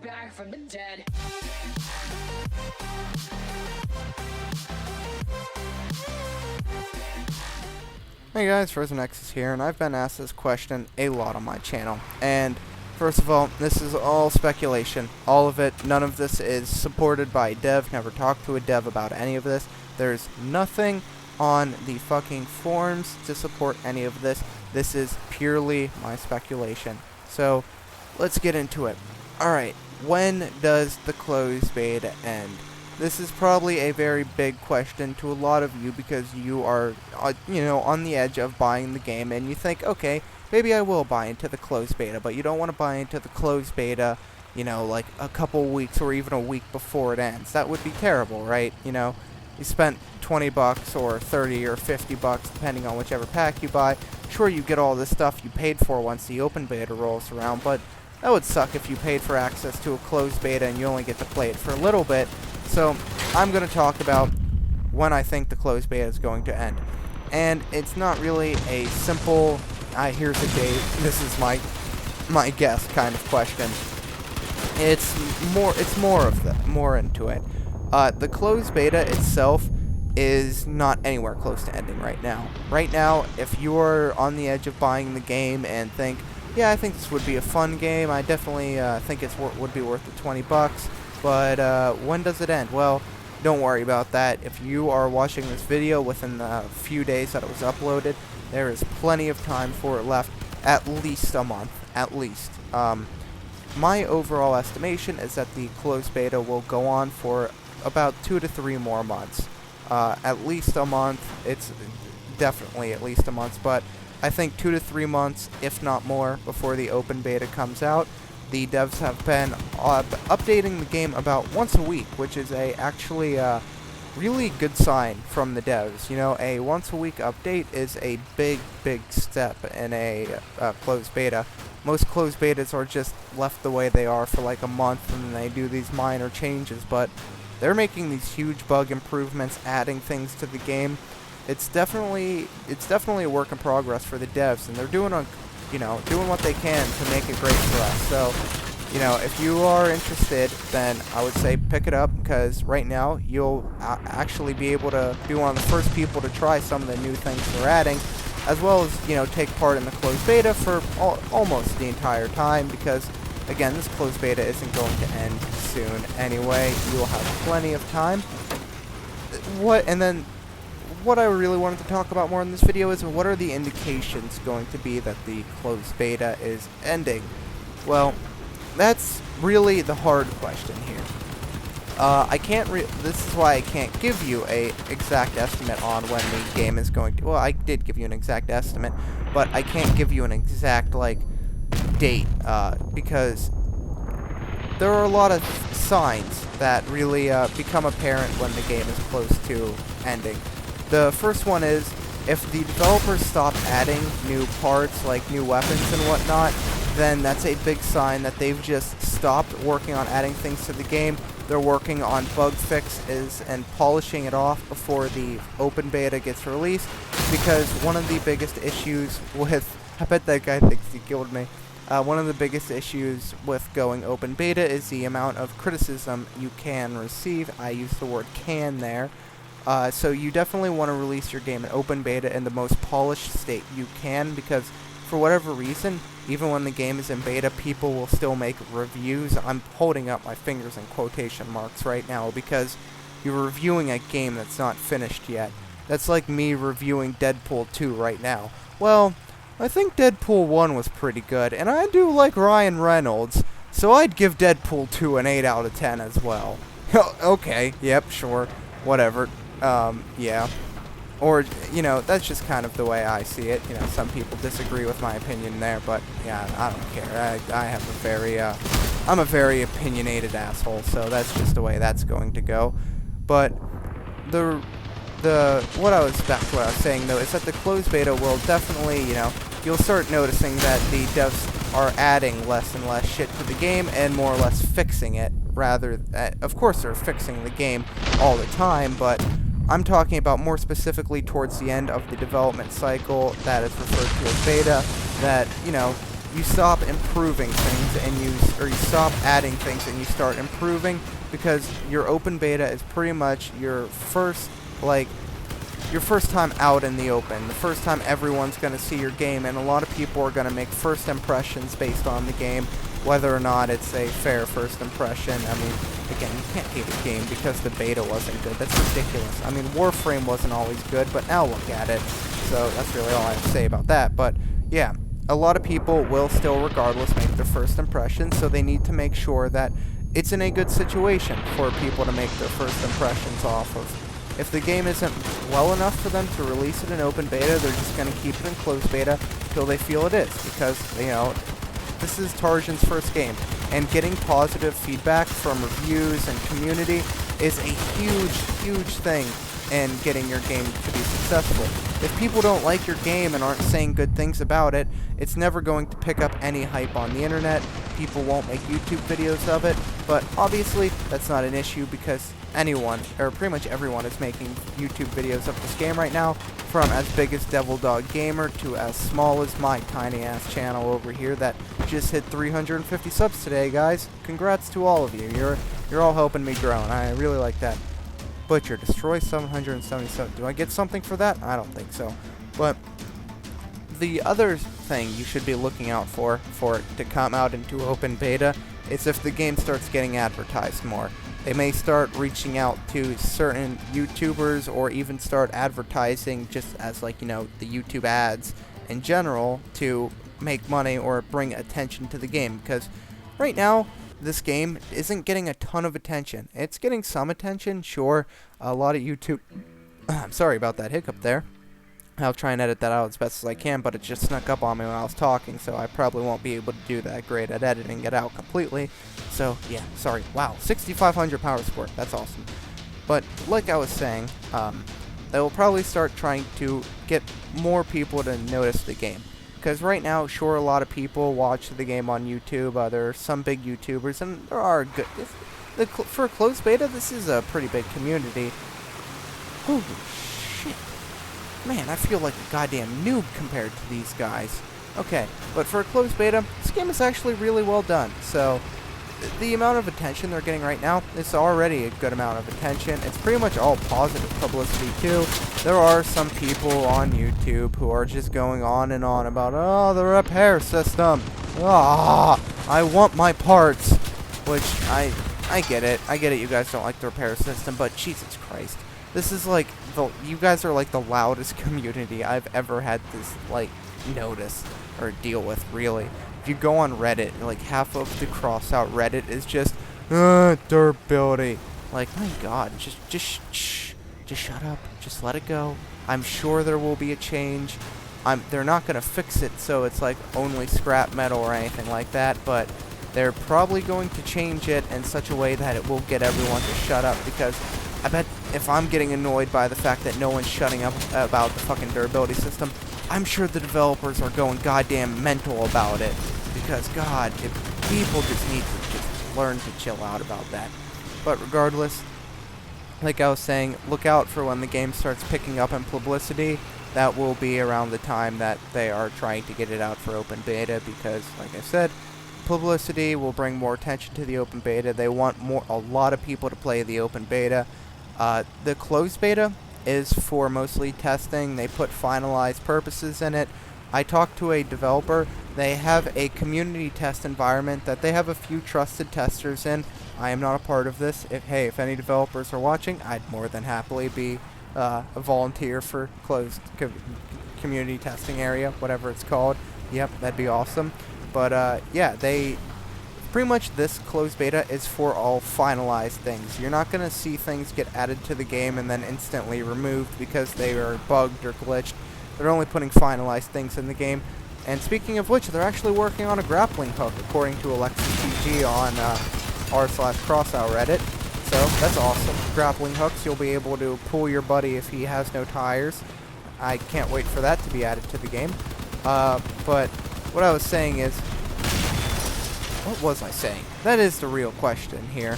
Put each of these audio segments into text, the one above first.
back from the dead. Hey guys, Frozen X is here, and I've been asked this question a lot on my channel. And first of all, this is all speculation. All of it, none of this is supported by a dev. Never talked to a dev about any of this. There's nothing on the fucking forums to support any of this. This is purely my speculation. So, let's get into it. Alright, when does the closed beta end? This is probably a very big question to a lot of you because you are, on the edge of buying the game and you think, okay, maybe I will buy into the closed beta, but you don't want to buy into the closed beta, like a couple weeks or even a week before it ends. That would be terrible, right? You spent $20 or 30 or 50 bucks depending on whichever pack you buy. Sure, you get all this stuff you paid for once the open beta rolls around, but that would suck if you paid for access to a closed beta and you only get to play it for a little bit. So, I'm going to talk about when I think the closed beta is going to end. And it's not really a simple, here's a date, this is my guess kind of question. It's more into it. The closed beta itself is not anywhere close to ending right now. Right now, if you're on the edge of buying the game and think, yeah, I think this would be a fun game, I definitely think it would be worth the $20, but when does it end? Well, don't worry about that. If you are watching this video within the few days that it was uploaded, there is plenty of time for it left, at least a month, at least. My overall estimation is that the closed beta will go on for about 2 to 3 more months. At least a month. It's definitely at least a month, but I think 2 to 3 months, if not more, before the open beta comes out. The devs have been updating the game about once a week, which is actually a really good sign from the devs. A once a week update is a big step in a closed beta. Most closed betas are just left the way they are for like a month and then they do these minor changes, but they're making these huge bug improvements, adding things to the game. It's definitely a work in progress for the devs, and they're doing what they can to make it great for us. So, if you are interested, then I would say pick it up, because right now you'll actually be able to be one of the first people to try some of the new things they're adding, as well as, take part in the closed beta for almost the entire time, because, again, this closed beta isn't going to end soon anyway. You will have plenty of time. What I really wanted to talk about more in this video is what are the indications going to be that the closed beta is ending? Well, that's really the hard question here. This is why I can't give you a exact estimate on when the game is going to. Well, I did give you an exact estimate, but I can't give you an exact date because there are a lot of signs that really become apparent when the game is close to ending. The first one is, if the developers stop adding new parts, like new weapons and whatnot, then that's a big sign that they've just stopped working on adding things to the game. They're working on bug fixes and polishing it off before the open beta gets released, because one of the biggest issues with... I bet that guy thinks he killed me. One of the biggest issues with going open beta is the amount of criticism you can receive. I use the word can there. So you definitely want to release your game in open beta in the most polished state you can, because for whatever reason, even when the game is in beta, people will still make reviews. I'm holding up my fingers in quotation marks right now, because you're reviewing a game that's not finished yet. That's like me reviewing Deadpool 2 right now. Well, I think Deadpool 1 was pretty good, and I do like Ryan Reynolds, so I'd give Deadpool 2 an 8 out of 10 as well. Okay, yep, sure, whatever. Yeah. Or, that's just kind of the way I see it. Some people disagree with my opinion there, but, yeah, I don't care. I'm a very opinionated asshole, so that's just the way that's going to go. But, what I was saying, though, is that the closed beta will definitely, you'll start noticing that the devs are adding less and less shit to the game and more or less fixing it, of course they're fixing the game all the time, but I'm talking about more specifically towards the end of the development cycle that is referred to as beta, that, you stop improving things and you stop adding things and you start improving, because your open beta is pretty much your first time out in the open, the first time everyone's going to see your game, and a lot of people are going to make first impressions based on the game, whether or not it's a fair first impression. I mean, again, you can't hate a game because the beta wasn't good. That's ridiculous. I mean, Warframe wasn't always good, but now look at it. So that's really all I have to say about that. But yeah, a lot of people will still regardless make their first impression, so they need to make sure that it's in a good situation for people to make their first impressions off of. If the game isn't well enough for them to release it in open beta, they're just going to keep it in closed beta until they feel it is, because, you know, this is Tarjan's first game, and getting positive feedback from reviews and community is a huge thing in getting your game to be successful. If people don't like your game and aren't saying good things about it, it's never going to pick up any hype on the internet. People won't make YouTube videos of it, but obviously that's not an issue, because anyone, or pretty much everyone, is making YouTube videos of this game right now, from as big as Devil Dog Gamer to as small as my tiny ass channel over here that just hit 350 subs today, guys. Congrats to all of you. You're all helping me grow, and I really like that. Butcher, destroy 777. Do I get something for that? I don't think so. But the other thing you should be looking out for it to come out into open beta is if the game starts getting advertised more. They may start reaching out to certain YouTubers, or even start advertising just as, like, you know, the YouTube ads in general to make money or bring attention to the game. Because right now, this game isn't getting a ton of attention. It's getting some attention, sure. A lot of YouTube... I'm sorry about that hiccup there. I'll try and edit that out as best as I can, but it just snuck up on me when I was talking, so I probably won't be able to do that great at editing it out completely. So, yeah, sorry. Wow, 6,500 power score. That's awesome. But, like I was saying, they will probably start trying to get more people to notice the game. Because right now, sure, a lot of people watch the game on YouTube. There are some big YouTubers, and there are good... For a closed beta, this is a pretty big community. Holy shit. Man, I feel like a goddamn noob compared to these guys. Okay, but for a closed beta, this game is actually really well done. So, the amount of attention they're getting right now is already a good amount of attention. It's pretty much all positive publicity, too. There are some people on YouTube who are just going on and on about, oh, the repair system. Ah, I want my parts. Which, I get it. I get it, you guys don't like the repair system, but Jesus Christ. This is like, you guys are like the loudest community I've ever had this, like, notice or deal with, really. If you go on Reddit, like, half of the Crossout Reddit is just, durability. Like, my God, just shut up. Just let it go. I'm sure there will be a change. They're not going to fix it so it's, like, only scrap metal or anything like that, but they're probably going to change it in such a way that it will get everyone to shut up, because I bet if I'm getting annoyed by the fact that no one's shutting up about the fucking durability system, I'm sure the developers are going goddamn mental about it. Because, God, if people just need to just learn to chill out about that. But regardless, like I was saying, look out for when the game starts picking up in publicity. That will be around the time that they are trying to get it out for open beta, because, like I said, publicity will bring more attention to the open beta. They want a lot of people to play the open beta. The closed beta is for mostly testing. They put finalized purposes in it. I talked to a developer. They have a community test environment that they have a few trusted testers in. I am not a part of this. If any developers are watching, I'd more than happily be a volunteer for closed community testing area, whatever it's called. Yep, that'd be awesome. But yeah, pretty much this closed beta is for all finalized things. You're not going to see things get added to the game and then instantly removed because they are bugged or glitched. They're only putting finalized things in the game. And speaking of which, they're actually working on a grappling hook, according to AlexisTG on r/Crossout Reddit. So that's awesome. Grappling hooks, you'll be able to pull your buddy if he has no tires. I can't wait for that to be added to the game. But what I was saying is... What was I saying? That is the real question here.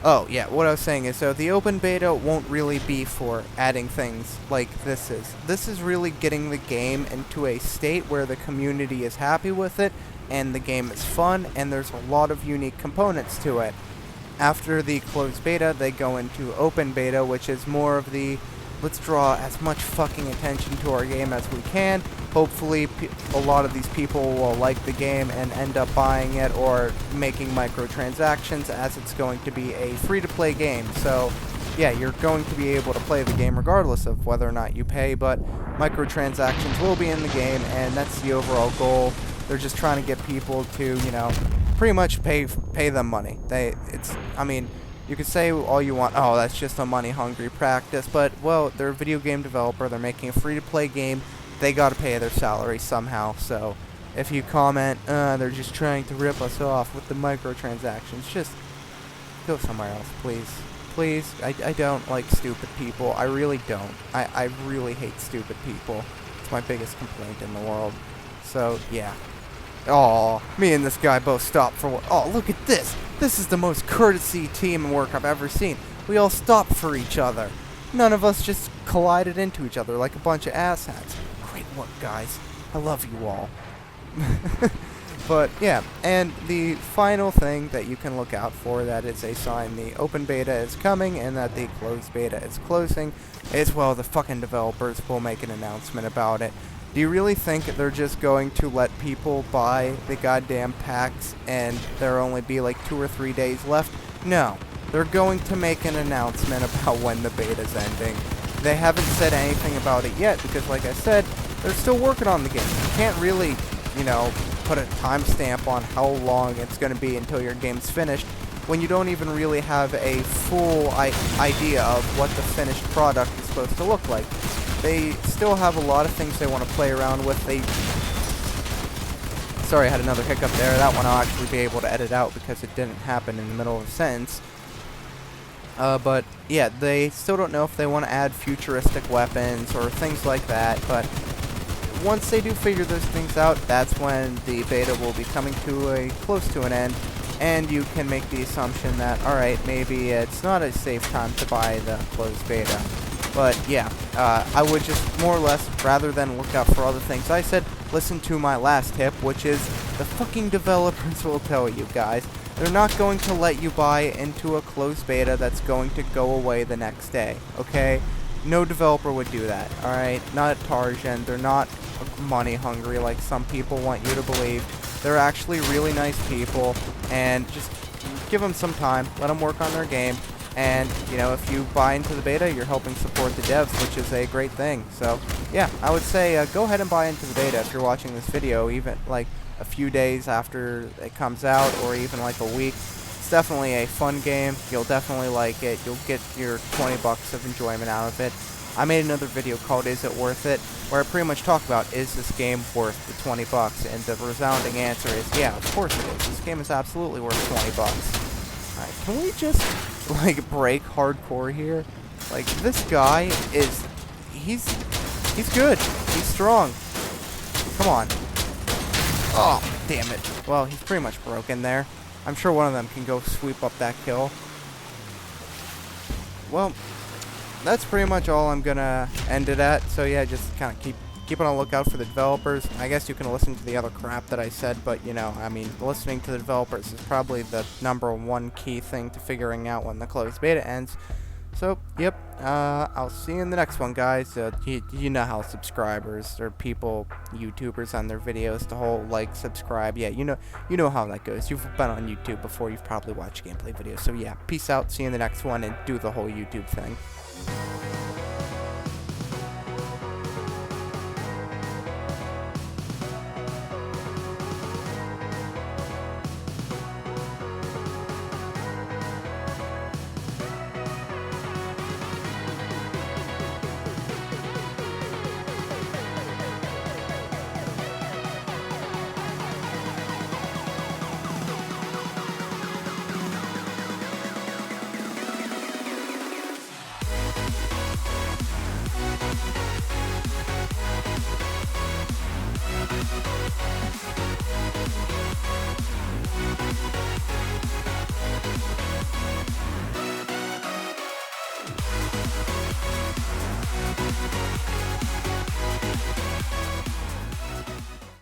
Oh, yeah, what I was saying is, so the open beta won't really be for adding things like this is. This is really getting the game into a state where the community is happy with it, and the game is fun, and there's a lot of unique components to it. After the closed beta, they go into open beta, which is more of the, let's draw as much fucking attention to our game as we can. Hopefully, a lot of these people will like the game and end up buying it or making microtransactions, as it's going to be a free-to-play game. So, yeah, you're going to be able to play the game regardless of whether or not you pay, but microtransactions will be in the game, and that's the overall goal. They're just trying to get people to, you know, pretty much pay them money. I mean, you could say all you want, oh, that's just a money-hungry practice, but, well, they're a video game developer, they're making a free-to-play game, they gotta pay their salary somehow, so if you comment, they're just trying to rip us off with the microtransactions, just go somewhere else, please. Please, I don't like stupid people, I really don't. I really hate stupid people. It's my biggest complaint in the world. So, yeah. Aw, me and this guy both stopped for what? Oh, look at this! This is the most courtesy teamwork I've ever seen. We all stopped for each other. None of us just collided into each other like a bunch of asshats. Great work, guys. I love you all. But, yeah, and the final thing that you can look out for that is a sign the open beta is coming and that the closed beta is closing is, well, the fucking developers will make an announcement about it. Do you really think they're just going to let people buy the goddamn packs and there'll only be like 2 or 3 days left? No. They're going to make an announcement about when the beta's ending. They haven't said anything about it yet because, like I said, they're still working on the game. You can't really, you know, put a timestamp on how long it's going to be until your game's finished when you don't even really have a full idea of what the finished product is supposed to look like. They still have a lot of things they want to play around with. Sorry, I had another hiccup there. That one I'll actually be able to edit out because it didn't happen in the middle of a sentence. But, yeah, they still don't know if they want to add futuristic weapons or things like that, but once they do figure those things out, that's when the beta will be coming to close to an end, and you can make the assumption that, alright, maybe it's not a safe time to buy the closed beta. But, yeah, I would just more or less, rather than look out for other things I said, listen to my last tip, which is the fucking developers will tell you guys. They're not going to let you buy into a closed beta that's going to go away the next day, okay? No developer would do that, alright? Not at Gaijin. They're not money hungry like some people want you to believe. They're actually really nice people, and just give them some time, let them work on their game. And, you know, if you buy into the beta, you're helping support the devs, which is a great thing. So, yeah, I would say go ahead and buy into the beta if you're watching this video, even, like, a few days after it comes out, or even, like, a week. It's definitely a fun game. You'll definitely like it. You'll get your 20 bucks of enjoyment out of it. I made another video called Is It Worth It, where I pretty much talk about, is this game worth the 20 bucks? And the resounding answer is, yeah, of course it is. This game is absolutely worth 20 bucks. Alright, can we just, like, break hardcore here? Like, this guy is, he's good. He's strong. Come on. Oh, damn it. Well, he's pretty much broken there. I'm sure one of them can go sweep up that kill. Well, that's pretty much all I'm gonna end it at. So yeah, just kind of keep on the lookout for the developers. I guess you can listen to the other crap that I said, but you know, I mean, listening to the developers is probably the #1 key thing to figuring out when the closed beta ends. So, yep, I'll see you in the next one, guys. You know how subscribers or people, YouTubers on their videos, the whole like, subscribe. Yeah, you know how that goes. You've been on YouTube before. You've probably watched gameplay videos. So yeah, peace out. See you in the next one, and do the whole YouTube thing.